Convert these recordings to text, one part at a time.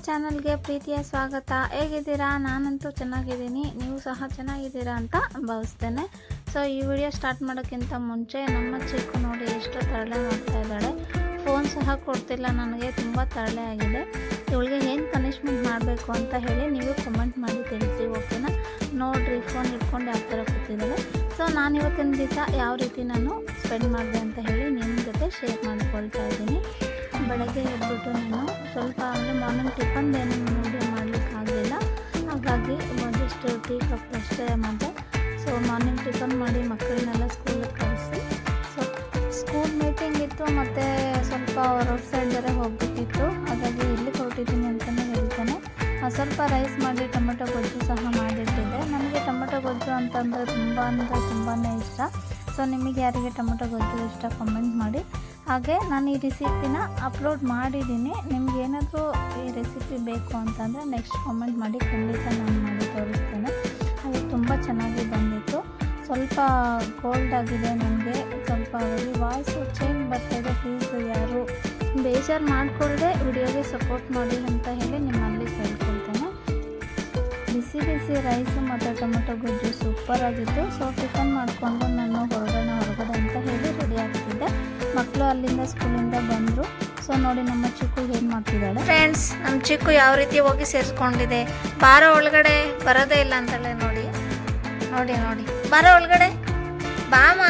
ಚಾನಲ್ಗೆ ಪ್ರೀತಿಯ ಸ್ವಾಗತ. ಹೇಗಿದ್ದೀರಾ? ನಾನಂತೂ ಚೆನ್ನಾಗಿದ್ದೀನಿ, ನೀವು ಸಹ ಚೆನ್ನಾಗಿದ್ದೀರಾ ಅಂತ ಭಾವಿಸ್ತೇನೆ. ಸೊ ಈ ವಿಡಿಯೋ ಸ್ಟಾರ್ಟ್ ಮಾಡೋಕ್ಕಿಂತ ಮುಂಚೆ ನಮ್ಮ ಚಿಕ್ಕು ನೋಡಿ ಎಷ್ಟು ತರಲೆ ಮಾಡ್ತಾ ಇದ್ದಾಳೆ. ಫೋನ್ ಸಹ ಕೊಡ್ತಿಲ್ಲ ನನಗೆ, ತುಂಬ ತರಲೆ ಆಗಿದೆ. ಇವಳಿಗೆ ಏನು ಪನಿಷ್ಮೆಂಟ್ ಮಾಡಬೇಕು ಅಂತ ಹೇಳಿ ನೀವು ಕಮೆಂಟ್ ಮಾಡಿ ತಿಳಿಸಿ, ಓಕೆನಾ? ನೋಡಿರಿ, ಫೋನ್ ಇಟ್ಕೊಂಡು ಯಾವ ಥರ ಕೂತಿದ್ದಾಳೆ. ಸೊ ನಾನು ಇವತ್ತಿನ ದಿವಸ ಯಾವ ರೀತಿ ನಾನು ಸ್ಪೆಂಡ್ ಮಾಡಿದೆ ಅಂತ ಹೇಳಿ ನಿಮ್ಮ ಜೊತೆ ಶೇರ್ ಮಾಡ್ಕೊಳ್ತಾ ಇದ್ದೀನಿ. ಬೆಳಗ್ಗೆ ಎದ್ಬಿಟ್ಟು ನಾನು ಸ್ವಲ್ಪ ಅಂದರೆ ಮಾರ್ನಿಂಗ್ ಟಿಫನ್ದೇನು ವಿಡಿಯೋ ಮಾಡಲಿಕ್ಕಾಗಲಿಲ್ಲ, ಹಾಗಾಗಿ ಒಂದಿಷ್ಟು ಟೀ ಕಪ್ ಅಷ್ಟೇ ಮಾಡಿದೆ. ಸೊ ಮಾರ್ನಿಂಗ್ ಟಿಫನ್ ಮಾಡಿ ಮಕ್ಕಳನ್ನೆಲ್ಲ ಸ್ಕೂಲಿಗೆ ಕಳಿಸಿ, ಸೊ ಸ್ಕೂಲ್ ಮೀಟಿಂಗ್ ಇತ್ತು ಮತ್ತು ಸ್ವಲ್ಪ ರೋಡ್ ಸೈಡ್ ಬೇರೆ ಹೋಗಬೇಕಿತ್ತು, ಹಾಗಾಗಿ ಇಲ್ಲಿ ಹೊರಟಿದ್ದೀನಿ ಅಂತಲೇ ಹೇಳ್ತೇನೆ. ಸ್ವಲ್ಪ ರೈಸ್ ಮಾಡಿ ಟೊಮೆಟೊ ಗೊಜ್ಜು ಸಹ ಮಾಡಿಟ್ಟಿದ್ದೆ. ನನಗೆ ಟೊಮೆಟೊ ಗೊಜ್ಜು ಅಂತಂದರೆ ತುಂಬಾ ಇಷ್ಟ. ಸೊ ನಿಮಗೆ ಯಾರಿಗೆ ಟೊಮೆಟೊ ಗೊಜ್ಜು ಇಷ್ಟ ಕಮೆಂಟ್ ಮಾಡಿ. ಹಾಗೆ ನಾನು ಈ ರೆಸಿಪಿನ ಅಪ್ಲೋಡ್ ಮಾಡಿದ್ದೀನಿ, ನಿಮ್ಗೆ ಏನಾದರೂ ಈ ರೆಸಿಪಿ ಬೇಕು ಅಂತಂದರೆ ನೆಕ್ಸ್ಟ್ ಕಾಮೆಂಟ್ ಮಾಡಿ, ಖಂಡಿತ ನಾನು ಮಾಡಿ ತೋರಿಸ್ತೇನೆ. ಅದು ತುಂಬ ಚೆನ್ನಾಗಿ ಬಂದಿತ್ತು. ಸ್ವಲ್ಪ ಕೋಲ್ಡ್ ಆಗಿದೆ ನನಗೆ, ಸ್ವಲ್ಪ ವಾಯ್ಸು ಚೇಂಜ್ ಬರ್ತಾಯಿದೆ. ಪ್ಲೀಸ್ ಯಾರು ಬೇಜಾರು ಮಾಡಿಕೊಳ್ಳದೆ ವಿಡಿಯೋಗೆ ಸಪೋರ್ಟ್ ಮಾಡಿ ಅಂತ ಹೇಳಿ ನಿಮ್ಮಲ್ಲಿ ಕೇಳ್ಕೊಳ್ತೇನೆ. ಬಿಸಿ ಬಿಸಿ ರೈಸು ಮತ್ತು ಟೊಮೆಟೊ ಗೊಜ್ಜು ಸೂಪರಾಗಿತ್ತು. ಸೊ ಟಿಫನ್ ಮಾಡಿಕೊಂಡು ನಾನು ಹೊರಗಡೆ ಅಂತ ಹೇಳಿ ರೆಡಿ ಆಗ್ತಿದ್ದೆ. ಮಕ್ಕಳು ಅಲ್ಲಿಂದ ಸ್ಕೂಲಿಂದ ಬಂದರು. ಸೊ ನೋಡಿ ನಮ್ಮ ಚಿಕ್ಕು ಏನು ಮಾಡ್ತಿದ್ದಾಳೆ. ಫ್ರೆಂಡ್ಸ್, ನಮ್ಮ ಚಿಕ್ಕು ಯಾವ ರೀತಿ ಹೋಗಿ ಸೇರಿಸ್ಕೊಂಡಿದೆ. ಬಾರ ಒಳಗಡೆ, ಬರೋದೇ ಇಲ್ಲ ಅಂತಲೇ ನೋಡಿ ನೋಡಿ ನೋಡಿ ಬಾರ ಒಳಗಡೆ, ಬಾಮ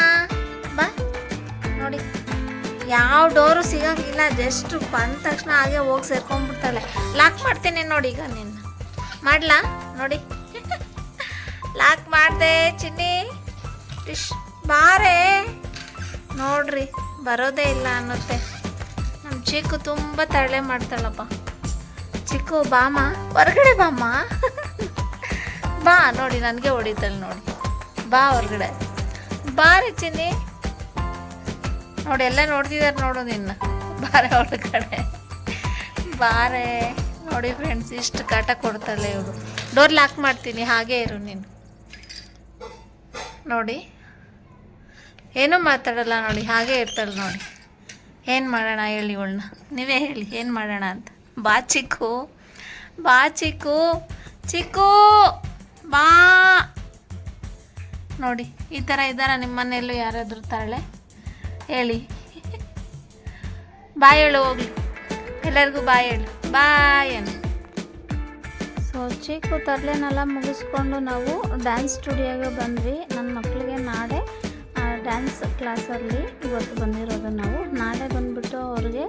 ಬಾ. ನೋಡಿ ಯಾವ ಡೋರು ಸಿಗೋಂಗಿಲ್ಲ, ಜಸ್ಟ್ ಬಂದ ತಕ್ಷಣ ಹಾಗೆ ಹೋಗಿ ಸೇರ್ಕೊಂಡ್ಬಿಡ್ತಾಳೆ. ಲಾಕ್ ಮಾಡ್ತೀನಿ ನೋಡಿ, ಈಗ ನಿನ್ನ ಮಾಡ್ಲಾ ನೋಡಿ. ಲಾಕ್ ಮಾಡಿದೆ ಚಿನ್ನಿ, ಬಾರೇ. ನೋಡ್ರಿ, ಬರೋದೇ ಇಲ್ಲ ಅನ್ನುತ್ತೆ. ನಮ್ಮ ಚಿಕ್ಕು ತುಂಬ ತರಲೆ ಮಾಡ್ತಾಳಪ್ಪ. ಚಿಕ್ಕು ಬಾಮ, ಹೊರಗಡೆ ಬಾಮ, ಬಾ. ನೋಡಿ ನನಗೆ ಹೊಡಿತಾಳೆ ನೋಡಿ, ಬಾ ಹೊರಗಡೆ, ಬಾರೆ ಚಿನ್ನಿ. ನೋಡಿ ಎಲ್ಲ ನೋಡ್ತಿದ್ದಾರೆ ನೋಡು ನಿನ್ನ, ಬಾರೆ ಹೊರಗಡೆ ಬಾರೆ. ನೋಡಿ ಫ್ರೆಂಡ್ಸ್, ಇಷ್ಟು ಕಾಟ ಕೊಡ್ತಾಳೆ ಇವಳು. ಡೋರ್ ಲಾಕ್ ಮಾಡ್ತೀನಿ, ಹಾಗೇ ಇರು ನೀನು. ನೋಡಿ ಏನೂ ಮಾತಾಡಲ್ಲ ನೋಡಿ, ಹಾಗೇ ಇರ್ತಾಳೆ ನೋಡಿ. ಏನು ಮಾಡೋಣ ಹೇಳಿ ಇವಳನ್ನ, ನೀವೇ ಹೇಳಿ ಏನು ಮಾಡೋಣ ಅಂತ. ಬಾ ಚಿಕ್ಕು, ಬಾ ಚಿಕ್ಕು, ಚಿಕ್ಕು ಬಾ. ನೋಡಿ ಈ ಥರ ಇದ್ದಾರ ನಿಮ್ಮ ಮನೆಯಲ್ಲೂ ಯಾರಾದರೂ ತರಳೆ? ಹೇಳಿ, ಬಾಯ್ ಹೇಳು, ಹೋಗ್ಲಿ ಎಲ್ಲರಿಗೂ ಬಾಯ್ ಹೇಳು, ಬಾಯ್ ಏನು. ಸೊ ಚಿಕ್ಕು ತರಲೆನೆಲ್ಲ ಮುಗಿಸ್ಕೊಂಡು ನಾವು ಡ್ಯಾನ್ಸ್ ಸ್ಟುಡಿಯೋಗೆ ಬಂದ್ವಿ. ನನ್ನ ಮಕ್ಕಳಿಗೆ ನಾಳೆ ಡ್ಯಾನ್ಸ್ ಕ್ಲಾಸಲ್ಲಿ ಇವತ್ತು ಬಂದಿರೋದು ನಾವು. ನಾಳೆ ಬಂದುಬಿಟ್ಟು ಅವ್ರಿಗೆ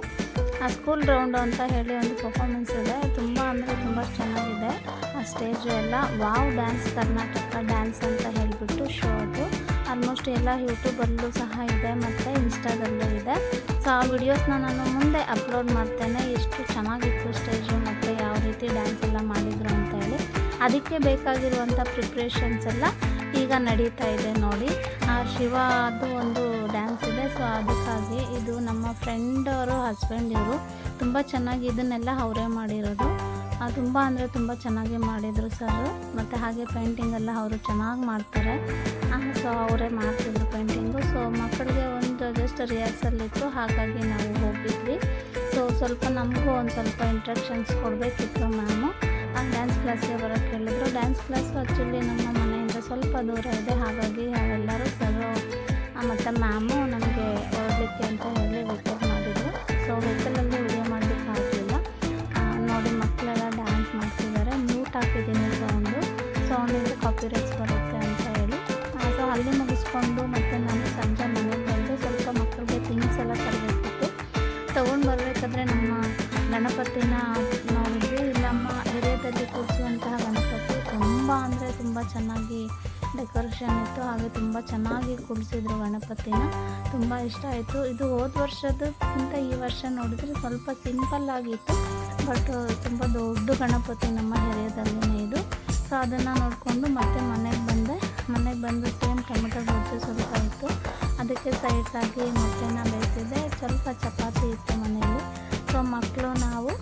ಆ ಸ್ಕೂಲ್ ರೌಂಡು ಅಂತ ಹೇಳಿ ಒಂದು ಪರ್ಫಾರ್ಮೆನ್ಸ್ ಇದೆ. ತುಂಬ ಅಂದರೆ ತುಂಬ ಚೆನ್ನಾಗಿದೆ ಆ ಸ್ಟೇಜು ಎಲ್ಲ. ವಾವ್ ಡ್ಯಾನ್ಸ್ ಕರ್ನಾಟಕ ಡ್ಯಾನ್ಸ್ ಅಂತ ಹೇಳಿಬಿಟ್ಟು ಶೋ ಅದು. ಆಲ್ಮೋಸ್ಟ್ ಎಲ್ಲ ಯೂಟ್ಯೂಬಲ್ಲೂ ಸಹ ಇದೆ ಮತ್ತು ಇನ್ಸ್ಟಾದಲ್ಲೂ ಇದೆ. ಸೊ ಆ ವಿಡಿಯೋಸ್ನ ನಾನು ಮುಂದೆ ಅಪ್ಲೋಡ್ ಮಾಡ್ತೇನೆ, ಎಷ್ಟು ಚೆನ್ನಾಗಿತ್ತು ಸ್ಟೇಜು ಮತ್ತು ಯಾವ ರೀತಿ ಡ್ಯಾನ್ಸ್ ಎಲ್ಲ ಮಾಡಿದರು ಅಂತ ಹೇಳಿ. ಅದಕ್ಕೆ ಬೇಕಾಗಿರುವಂಥ ಪ್ರಿಪ್ರೇಷನ್ಸ್ ಎಲ್ಲ ಈಗ ನಡೀತಾ ಇದೆ ನೋಡಿ. ಶಿವ ಅದು ಒಂದು ಡ್ಯಾನ್ಸ್ ಇದೆ. ಸೊ ಅದಕ್ಕಾಗಿ ಇದು ನಮ್ಮ ಫ್ರೆಂಡ್ ಅವರು ಹಸ್ಬೆಂಡ್, ಇವರು ತುಂಬ ಚೆನ್ನಾಗಿ ಇದನ್ನೆಲ್ಲ ಅವರೇ ಮಾಡಿರೋದು. ತುಂಬ ಅಂದರೆ ತುಂಬ ಚೆನ್ನಾಗಿ ಮಾಡಿದರು ಸರ್. ಮತ್ತು ಹಾಗೆ ಪೇಂಟಿಂಗ್ ಎಲ್ಲ ಅವರು ಚೆನ್ನಾಗಿ ಮಾಡ್ತಾರೆ. ಸೊ ಅವರೇ ಮಾಡ್ತಿದ್ರು ಪೇಂಟಿಂಗು. ಸೊ ಮಕ್ಕಳಿಗೆ ಒಂದು ಜಸ್ಟ್ ರಿಹರ್ಸಲ್ ಇತ್ತು, ಹಾಗಾಗಿ ನಾವು ಹೋಗಿದ್ವಿ. ಸೊ ಸ್ವಲ್ಪ ನಮಗೂ ಒಂದು ಸ್ವಲ್ಪ ಇಂಟ್ರಕ್ಷನ್ಸ್ ಕೊಡಬೇಕಿತ್ತು ಮ್ಯಾಮು. ಡ್ಯಾನ್ಸ್ ಕ್ಲಾಸ್ಗೆ ಬರೋಕ್ಕೆ ಹೇಳಿದ್ರು. ಡ್ಯಾನ್ಸ್ ಕ್ಲಾಸು ಆ್ಯಕ್ಚುಲಿ ನಮ್ಮ ಮನೆಯಿಂದ ಸ್ವಲ್ಪ ದೂರ ಇದೆ, ಹಾಗಾಗಿ ಅವೆಲ್ಲರೂ ಸರ್ ಮತ್ತು ಮ್ಯಾಮು ನಮಗೆ ಹೊರಡಲಿಕ್ಕೆ ಅಂತ ಹೇಳಿ ವೆಹಿಕಲ್ ಮಾಡಿದರು. ಸೊ ವೆಹಿಕಲಲ್ಲಿ ವಿಡಿಯೋ ಮಾಡಲಿಕ್ಕೆ ಆಗಲಿಲ್ಲ. ನೋಡಿ ಮಕ್ಕಳೆಲ್ಲ ಡ್ಯಾನ್ಸ್ ಮಾಡ್ತಿದ್ದಾರೆ. ಮ್ಯೂಟ್ ಹಾಕಿದ್ದೀನಿ ಸೌಂಡಿಂದ ಕಾಪಿ ರೈಟ್ಸ್ ಬರುತ್ತೆ ಅಂತ ಹೇಳಿ. ಸೊ ಅಲ್ಲಿ ಮುಗಿಸ್ಕೊಂಡು ಮತ್ತು ನಾನು ಸಂಜೆ ಮನೆಗೆ ಬಂದು ಸ್ವಲ್ಪ ಮಕ್ಕಳಿಗೆ ಥಿಂಗ್ಸ್ ಎಲ್ಲ ತರಬೇಕಿತ್ತು. ತೊಗೊಂಡು ಬರಬೇಕಾದ್ರೆ ನಮ್ಮ ಗಣಪತಿನ ನೋಡಿದ್ವಿ. ನಮ್ಮ ಏರಿಯಾದಲ್ಲಿ ಕೂರಿಸುವಂತಹ ಗಣಪತಿ ತುಂಬ ಅಂದರೆ ತುಂಬ ಚೆನ್ನಾಗಿ ಡೆಕೋರೇಷನ್ ಇತ್ತು, ಹಾಗೆ ತುಂಬ ಚೆನ್ನಾಗಿ ಕೂರಿಸಿದ್ರು ಗಣಪತಿನ. ತುಂಬ ಇಷ್ಟ ಆಯಿತು. ಇದು ಹೋದ ವರ್ಷದಕ್ಕಿಂತ ಈ ವರ್ಷ ನೋಡಿದರೆ ಸ್ವಲ್ಪ ಸಿಂಪಲ್ ಆಗಿತ್ತು, ಬಟ್ ತುಂಬ ದೊಡ್ಡ ಗಣಪತಿ ನಮ್ಮ ಏರಿಯಾದಲ್ಲೇ ಇದು. ಸೊ ಅದನ್ನು ನೋಡಿಕೊಂಡು ಮತ್ತೆ ಮನೆಗೆ ಬಂದು ಸೇಮ್ ಟೊಮೆಟೊ ಗೊಜ್ಜು ಸ್ವಲ್ಪ ಇತ್ತು, ಅದಕ್ಕೆ ಸೈಡ್ಸ್ ಆಗಿ ಮೊಟ್ಟೆನ ಬೇಯಿಸಿದ್ದೆ. ಸ್ವಲ್ಪ ಚಪಾತಿ ಇತ್ತು ಮನೆಯಲ್ಲಿ. ಸೊ ಮಕ್ಕಳು ನಾವು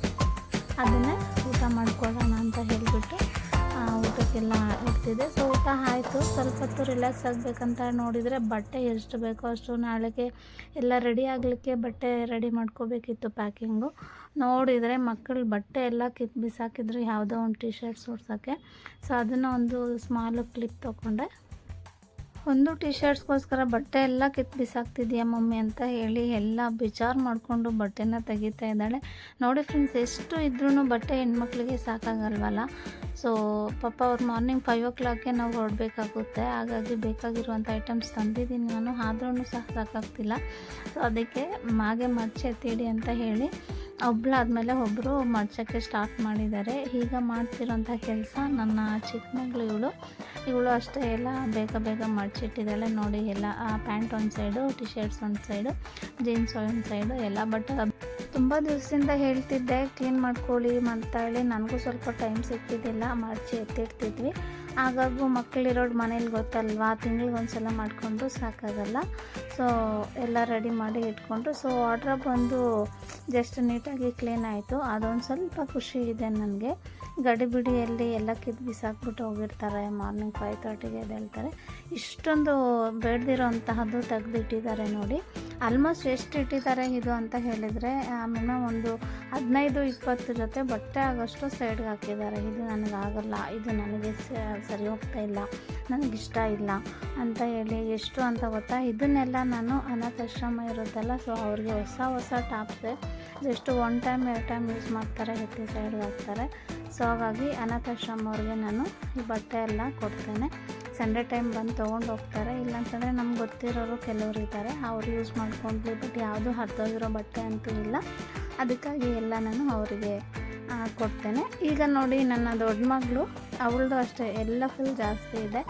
ಅದನ್ನೇ ಊಟ ಮಾಡ್ಕೊಳ್ಳೋಣ ಅಂತ ಹೇಳಿಬಿಟ್ಟು ಊಟಕ್ಕೆಲ್ಲ ಇಡ್ತಿದ್ದೆ. ಸೊ ಊಟ ಆಯಿತು. ಸ್ವಲ್ಪ ಹೊತ್ತು ರಿಲ್ಯಾಕ್ಸ್ ಆಗಬೇಕಂತ ನೋಡಿದರೆ ಬಟ್ಟೆ ಎಷ್ಟು ಬೇಕೋ ಅಷ್ಟು ನಾಳೆಗೆ ಎಲ್ಲ ರೆಡಿ ಆಗಲಿಕ್ಕೆ ಬಟ್ಟೆ ರೆಡಿ ಮಾಡ್ಕೋಬೇಕಿತ್ತು ಪ್ಯಾಕಿಂಗು. ನೋಡಿದರೆ ಮಕ್ಕಳು ಬಟ್ಟೆ ಎಲ್ಲ ಕಿತ್ತು ಬಿಸಾಕಿದ್ರು ಯಾವುದೋ ಒಂದು ಟಿ ಶರ್ಟ್ಸ್ ಹೊಡ್ಸೋಕ್ಕೆ. ಸೊ ಅದನ್ನು ಒಂದು ಸ್ಮಾಲ್ ಕ್ಲಿಪ್ ತೊಗೊಂಡೆ. ಒಂದು ಟಿ ಶರ್ಟ್ಸ್ಗೋಸ್ಕರ ಬಟ್ಟೆ ಎಲ್ಲ ಕಿತ್ತು ಬಿಸಾಕ್ತಿದ್ಯಾ ಮಮ್ಮಿ ಅಂತ ಹೇಳಿ ಎಲ್ಲ ವಿಚಾರ ಮಾಡಿಕೊಂಡು ಬಟ್ಟೆನ ತೆಗಿತಾ ಇದ್ದಾಳೆ. ನೋಡಿ ಫ್ರೆಂಡ್ಸ್, ಎಷ್ಟು ಇದ್ರೂ ಬಟ್ಟೆ ಹೆಣ್ಮಕ್ಳಿಗೆ ಸಾಕಾಗಲ್ವಲ್ಲ. ಸೊ ಪಾಪ ಅವ್ರು ಮಾರ್ನಿಂಗ್ 5 o'clockಗೆ ನಾವು ಹೊರಡಬೇಕಾಗುತ್ತೆ. ಹಾಗಾಗಿ ಬೇಕಾಗಿರುವಂಥ ಐಟಮ್ಸ್ ತಂದಿದ್ದೀನಿ ನಾನು, ಆದ್ರೂ ಸಹ ಸಾಕಾಗ್ತಿಲ್ಲ. ಸೊ ಅದಕ್ಕೆ ಮಾಗೆ ಮಡ್ಚಿ ಎತ್ತಿಡಿ ಅಂತ ಹೇಳಿ ಒಬ್ಬಳಾದಮೇಲೆ ಒಬ್ಬರು ಮಡ್ಚೋಕ್ಕೆ ಸ್ಟಾರ್ಟ್ ಮಾಡಿದ್ದಾರೆ. ಈಗ ಮಾಡ್ತಿರೋಂಥ ಕೆಲಸ ನನ್ನ ಚಿಕ್ಕ ಮಗಳು ಇವಳು ಅಷ್ಟೇ ಎಲ್ಲ ಬೇಗ ಬೇಗ ಮಡ್ಚಿಟ್ಟಿದ್ದಾಳೆ. ನೋಡಿ, ಎಲ್ಲ ಪ್ಯಾಂಟ್ ಒಂದು ಸೈಡು, ಟಿ ಶರ್ಟ್ಸ್ ಒಂದು ಸೈಡು, ಜೀನ್ಸ್ ಒಂದು ಸೈಡು ಎಲ್ಲ. ಬಟ್ ತುಂಬ ದಿವಸದಿಂದ ಹೇಳ್ತಿದ್ದೆ ಕ್ಲೀನ್ ಮಾಡ್ಕೊಳ್ಳಿ ಅಂತ ಹೇಳಿ, ನನಗೂ ಸ್ವಲ್ಪ ಟೈಮ್ ಸಿಕ್ಕಿದ್ದಿಲ್ಲ, ಮಡ್ಚಿ ಎತ್ತಿಡ್ತಿದ್ವಿ. ಹಾಗಾಗಿ ಮಕ್ಕಳಿರೋದು ಮನೇಲಿ ಗೊತ್ತಲ್ವಾ, ತಿಂಗಳಿಗೊಂದು ಸಲ ಮಾಡಿಕೊಂಡು ಸಾಕಾಗಲ್ಲ. ಸೊ ಎಲ್ಲ ರೆಡಿ ಮಾಡಿ ಇಟ್ಕೊಂಡು, ಸೊ ವಾರ್ಡ್ರೋಬ್ ಬಂದು ಜಸ್ಟ್ ನೀಟಾಗಿ ಕ್ಲೀನ್ ಆಯಿತು. ಅದೊಂದು ಸ್ವಲ್ಪ ಖುಷಿ ಇದೆ ನನಗೆ. ಗಡಿಬಿಡಿಯಲ್ಲಿ ಎಲ್ಲ ಕಿತ್ತು ಬಿಸಾಕ್ಬಿಟ್ಟು ಹೋಗಿರ್ತಾರೆ, ಮಾರ್ನಿಂಗ್ 5:30ಗೆ ಎದ್ದೇಳ್ತಾರೆ. ಇಷ್ಟೊಂದು ಬೇಡದಿರೋ ಅಂತಹದ್ದು ತೆಗೆದಿಟ್ಟಿದ್ದಾರೆ ನೋಡಿ. ಆಲ್ಮೋಸ್ಟ್ ಎಷ್ಟು ಇಟ್ಟಿದ್ದಾರೆ ಇದು ಅಂತ ಹೇಳಿದರೆ ಮಿನಿಮಮ್ ಒಂದು 15-20 ಜೊತೆ ಬಟ್ಟೆ ಆಗೋಷ್ಟು ಸೈಡ್ಗೆ ಹಾಕಿದ್ದಾರೆ. ಇದು ನನಗಾಗಲ್ಲ, ಇದು ನನಗೆ ಸರಿ ಹೋಗ್ತಾ ಇಲ್ಲ, ನನಗಿಷ್ಟ ಇಲ್ಲ ಅಂತ ಹೇಳಿ. ಎಷ್ಟು ಅಂತ ಗೊತ್ತಾ, ಇದನ್ನೆಲ್ಲ ನಾನು ಅನಾಥಾಶ್ರಮ ಇರುತ್ತಲ್ಲ, ಸೊ ಅವ್ರಿಗೆ ಹೊಸ ಟಾಪ್ಸೆ ಜಸ್ಟ್ 1 ಟೈಮ್ 2 ಟೈಮ್ ಯೂಸ್ ಮಾಡ್ತಾರೆ, ಎತ್ತಿ ಸೈಡ್ಗೆ ಹಾಕ್ತಾರೆ. ಸೊ ಹಾಗಾಗಿ ಅನಾಥಾಶ್ರಮ ಅವ್ರಿಗೆ ನಾನು ಈ ಬಟ್ಟೆ ಎಲ್ಲ ಕೊಡ್ತೇನೆ. ಸಂಡೇ ಟೈಮ್ ಬಂದು ತೊಗೊಂಡು ಹೋಗ್ತಾರೆ. ಇಲ್ಲಾಂತಂದರೆ ನಮ್ಗೆ ಗೊತ್ತಿರೋರು ಕೆಲವರು ಇದ್ದಾರೆ, ಅವ್ರು ಯೂಸ್ ಮಾಡ್ಕೊಂಡ್ವಿ. ಬಟ್ ಯಾವುದೂ ಹರಿದೋಗಿರೋ ಬಟ್ಟೆ ಅಂತೂ ಇಲ್ಲ, ಅದಕ್ಕಾಗಿ ಎಲ್ಲ ನಾನು ಅವರಿಗೆ ಕೊಡ್ತೇನೆ. ಈಗ ನೋಡಿ, ನನ್ನ ದೊಡ್ಡ ಮಗಳು ಅವಳದು ಅಷ್ಟೇ ಎಲ್ಲ ಫುಲ್ ಜಾಸ್ತಿ ಇದೆ.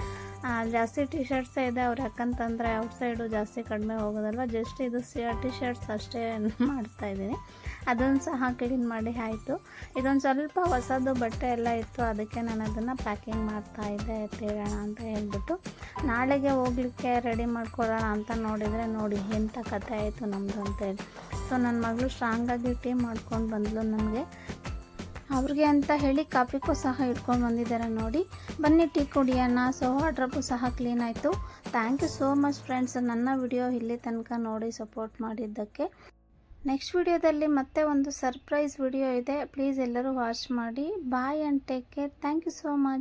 ಜಾಸ್ತಿ ಟಿ ಶರ್ಟ್ಸೇ ಇದೆ. ಅವ್ರು ಯಾಕಂತಂದರೆ ಔಟ್ಸೈಡು ಜಾಸ್ತಿ ಕಡಿಮೆ ಹೋಗೋದಲ್ವ, ಜಸ್ಟ್ ಇದು ಟಿ ಶರ್ಟ್ಸ್ ಅಷ್ಟೇ ಮಾಡಿಸ್ತಾಯಿದ್ದೀನಿ. ಅದನ್ನು ಸಹ ಕ್ಲೀನ್ ಮಾಡಿ ಆಯಿತು. ಇದೊಂದು ಸ್ವಲ್ಪ ಹೊಸದು ಬಟ್ಟೆ ಎಲ್ಲ ಇತ್ತು, ಅದಕ್ಕೆ ನಾನು ಅದನ್ನು ಪ್ಯಾಕಿಂಗ್ ಮಾಡ್ತಾಯಿದ್ದೆ, ಎತ್ತಿಡೋಣ ಅಂತ ಹೇಳ್ಬಿಟ್ಟು. ನಾಳೆಗೆ ಹೋಗ್ಲಿಕ್ಕೆ ರೆಡಿ ಮಾಡ್ಕೊಳ್ಳೋಣ ಅಂತ ನೋಡಿದರೆ ನೋಡಿ ಎಂಥ ಕಥೆ ಆಯಿತು ನಮ್ಮದು ಅಂತೇಳಿ. ಸೊ ನನ್ನ ಮಗಳು ಸ್ಟ್ರಾಂಗಾಗಿ ಟೀ ಮಾಡ್ಕೊಂಡು ಬಂದಳು ನನಗೆ. ಅವ್ರಿಗೆ ಅಂತ ಹೇಳಿ ಕಾಪಿಗೂ ಸಹ ಇಟ್ಕೊಂಡು ಬಂದಿದ್ದಾರೆ ನೋಡಿ. ಬನ್ನಿ ಟೀ ಕುಡಿಯೋಣ. ಸೊ ವಾರ್ಡ್ರೋಬು ಸಹ ಕ್ಲೀನ್ ಆಯಿತು. Thank you so much friends, ನನ್ನ ವಿಡಿಯೋ ಇಲ್ಲಿ ತನಕ ನೋಡಿ ಸಪೋರ್ಟ್ ಮಾಡಿದ್ದಕ್ಕೆ. ನೆಕ್ಸ್ಟ್ ವಿಡಿಯೋದಲ್ಲಿ ಮತ್ತೆ ಒಂದು ಸರ್ಪ್ರೈಸ್ ವಿಡಿಯೋ ಇದೆ, ಪ್ಲೀಸ್ ಎಲ್ಲರೂ ವಾಚ್ ಮಾಡಿ. Bye and take care. Thank you so much.